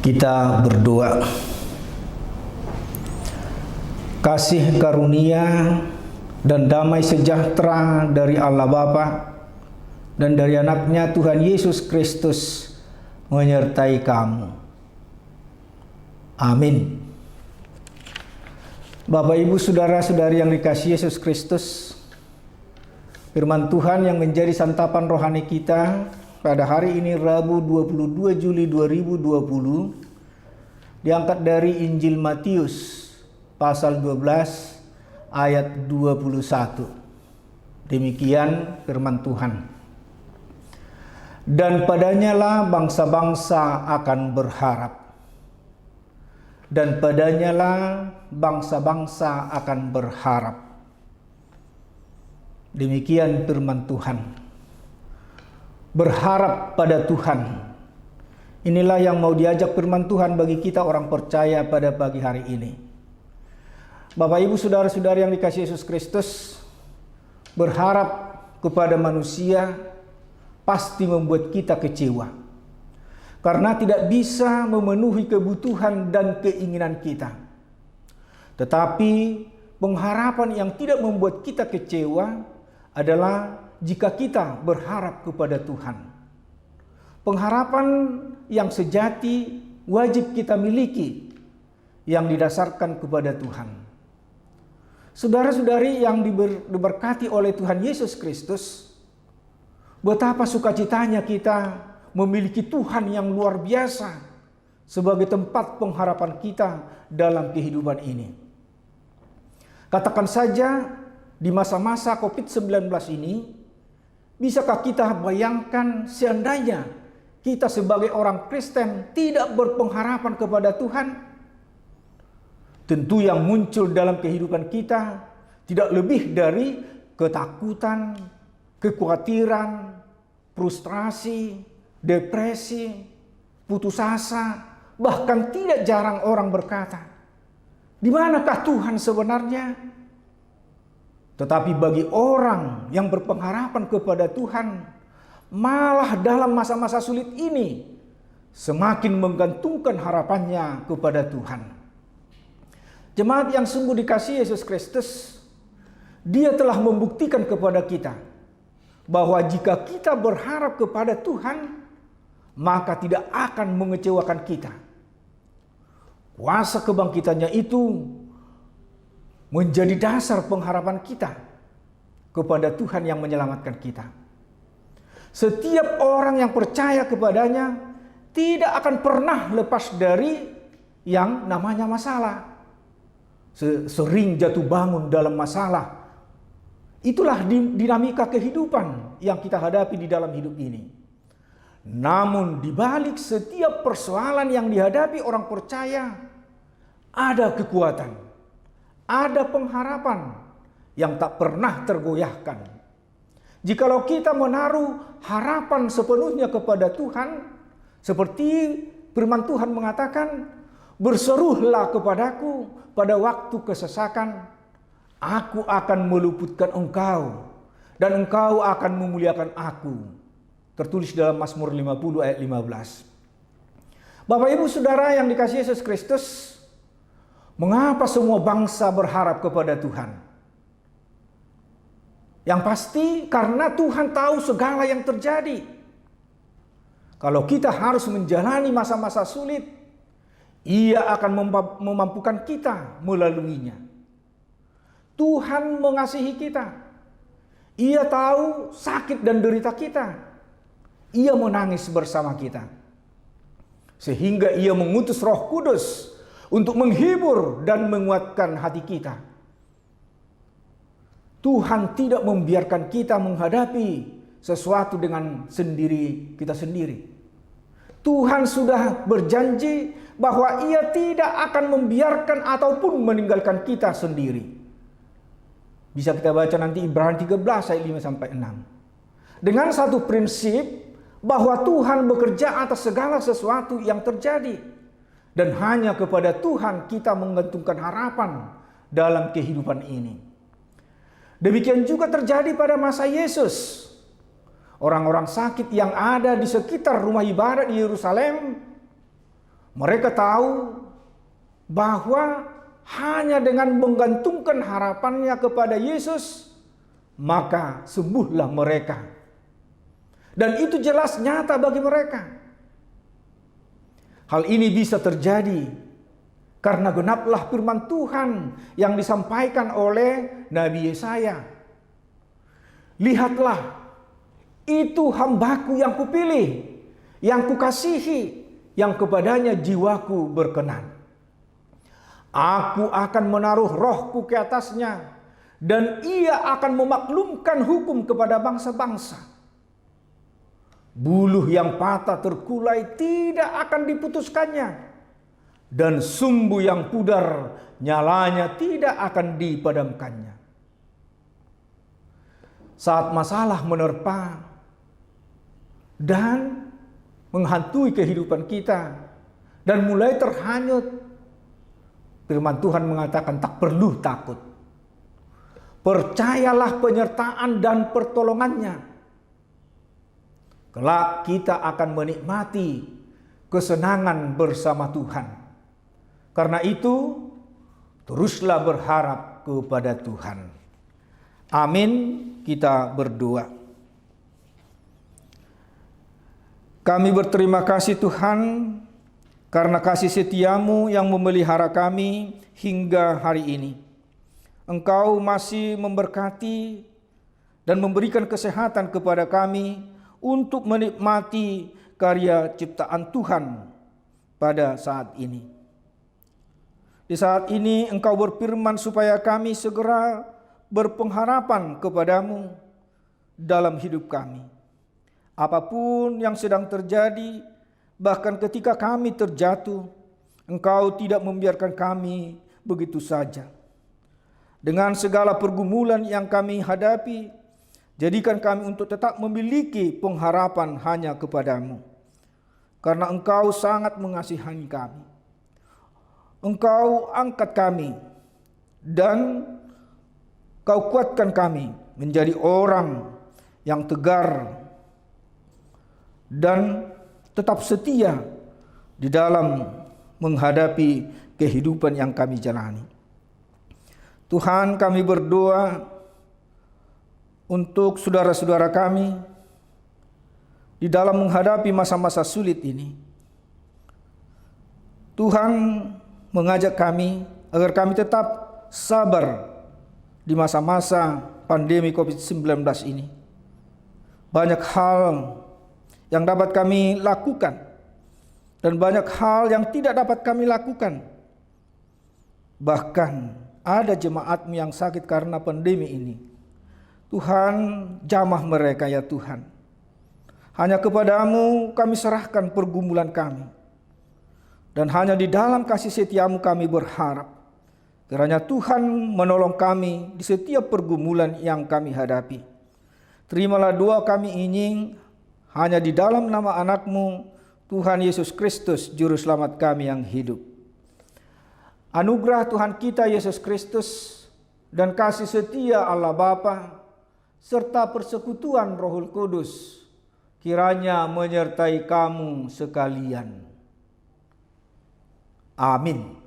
Kita berdoa. Kasih karunia dan damai sejahtera dari Allah Bapa dan dari anaknya Tuhan Yesus Kristus menyertai kamu. Amin. Bapak, Ibu, saudara-saudari yang dikasihi Yesus Kristus, firman Tuhan yang menjadi santapan rohani kita pada hari ini Rabu 22 Juli 2020 diangkat dari Injil Matius pasal 12 ayat 21. Demikian firman Tuhan. Dan padanyalah bangsa-bangsa akan berharap. Dan padanyalah bangsa-bangsa akan berharap. Demikian firman Tuhan. Berharap pada Tuhan. Inilah yang mau diajak firman Tuhan bagi kita orang percaya pada pagi hari ini. Bapak, Ibu, saudara-saudari yang dikasihi Yesus Kristus, berharap kepada manusia pasti membuat kita kecewa. Karena tidak bisa memenuhi kebutuhan dan keinginan kita. Tetapi pengharapan yang tidak membuat kita kecewa adalah jika kita berharap kepada Tuhan. Pengharapan yang sejati wajib kita miliki, yang didasarkan kepada Tuhan. Saudara-saudari yang diberkati oleh Tuhan Yesus Kristus, betapa sukacitanya kita memiliki Tuhan yang luar biasa sebagai tempat pengharapan kita dalam kehidupan ini. Katakan saja di masa-masa COVID-19 ini, bisakah kita bayangkan seandainya kita sebagai orang Kristen tidak berpengharapan kepada Tuhan? Tentu yang muncul dalam kehidupan kita tidak lebih dari ketakutan, kekhawatiran, frustrasi, depresi, putus asa. Bahkan tidak jarang orang berkata, "Di manakah Tuhan sebenarnya?" Tetapi bagi orang yang berpengharapan kepada Tuhan, malah dalam masa-masa sulit ini semakin menggantungkan harapannya kepada Tuhan. Jemaat yang sungguh dikasihi Yesus Kristus, Dia telah membuktikan kepada kita bahwa jika kita berharap kepada Tuhan, maka tidak akan mengecewakan kita. Kuasa kebangkitannya itu menjadi dasar pengharapan kita kepada Tuhan yang menyelamatkan kita. Setiap orang yang percaya kepadanya tidak akan pernah lepas dari yang namanya masalah. Sering jatuh bangun dalam masalah. Itulah dinamika kehidupan yang kita hadapi di dalam hidup ini. Namun di balik setiap persoalan yang dihadapi orang percaya, ada kekuatan. Ada pengharapan yang tak pernah tergoyahkan. Jikalau kita menaruh harapan sepenuhnya kepada Tuhan, seperti firman Tuhan mengatakan, "Berserulah kepadaku pada waktu kesesakan, aku akan meluputkan engkau, dan engkau akan memuliakan aku." Tertulis dalam Mazmur 50 ayat 15. Bapak, Ibu, saudara yang dikasihi Yesus Kristus, mengapa semua bangsa berharap kepada Tuhan? Yang pasti karena Tuhan tahu segala yang terjadi. Kalau kita harus menjalani masa-masa sulit, Ia akan memampukan kita melaluinya. Tuhan mengasihi kita. Ia tahu sakit dan derita kita. Ia menangis bersama kita. Sehingga Ia mengutus Roh Kudus untuk menghibur dan menguatkan hati kita. Tuhan tidak membiarkan kita menghadapi sesuatu dengan kita sendiri. Tuhan sudah berjanji bahwa Ia tidak akan membiarkan ataupun meninggalkan kita sendiri. Bisa kita baca nanti Ibrani 13 ayat 5-6. Dengan satu prinsip bahwa Tuhan bekerja atas segala sesuatu yang terjadi. Dan hanya kepada Tuhan kita menggantungkan harapan dalam kehidupan ini. Demikian juga terjadi pada masa Yesus. Orang-orang sakit yang ada di sekitar rumah ibadat di Yerusalem Mereka tahu bahwa hanya dengan menggantungkan harapannya kepada Yesus, maka sembuhlah mereka. Dan itu jelas nyata bagi mereka. Hal ini bisa terjadi karena genaplah firman Tuhan yang disampaikan oleh Nabi Yesaya. Lihatlah, itu hambaku yang kupilih, yang kukasihi, yang kepadanya jiwaku berkenan. Aku akan menaruh rohku ke atasnya, dan ia akan memaklumkan hukum kepada bangsa-bangsa. Buluh yang patah terkulai tidak akan diputuskannya, dan sumbu yang pudar nyalanya tidak akan dipadamkannya. Saat masalah menerpa dan menghantui kehidupan kita dan mulai terhanyut, firman Tuhan mengatakan tak perlu takut. Percayalah penyertaan dan pertolongannya. Kelak kita akan menikmati kesenangan bersama Tuhan. Karena itu, teruslah berharap kepada Tuhan. Amin. Kita berdoa. Kami berterima kasih Tuhan, karena kasih setiamu yang memelihara kami hingga hari ini. Engkau masih memberkati dan memberikan kesehatan kepada kami untuk menikmati karya ciptaan Tuhan pada saat ini. Di saat ini Engkau berfirman supaya kami segera berpengharapan kepadamu dalam hidup kami. Apapun yang sedang terjadi, bahkan ketika kami terjatuh, Engkau tidak membiarkan kami begitu saja. Dengan segala pergumulan yang kami hadapi, jadikan kami untuk tetap memiliki pengharapan hanya kepadamu. Karena Engkau sangat mengasihani kami. Engkau angkat kami dan Kau kuatkan kami menjadi orang yang tegar dan tetap setia di dalam menghadapi kehidupan yang kami jalani. Tuhan, kami berdoa untuk saudara-saudara kami di dalam menghadapi masa-masa sulit ini. Tuhan mengajak kami agar kami tetap sabar di masa-masa pandemi COVID-19 ini. Banyak hal yang dapat kami lakukan dan banyak hal yang tidak dapat kami lakukan. Bahkan ada jemaat-Mu yang sakit karena pandemi ini. Tuhan, jamah mereka ya Tuhan. Hanya kepadamu kami serahkan pergumulan kami. Dan hanya di dalam kasih setiamu kami berharap. Kiranya Tuhan menolong kami di setiap pergumulan yang kami hadapi. Terimalah doa kami ini hanya di dalam nama anak-Mu, Tuhan Yesus Kristus, Juru Selamat kami yang hidup. Anugerah Tuhan kita Yesus Kristus dan kasih setia Allah Bapa serta persekutuan Rohul Kudus kiranya menyertai kamu sekalian. Amin.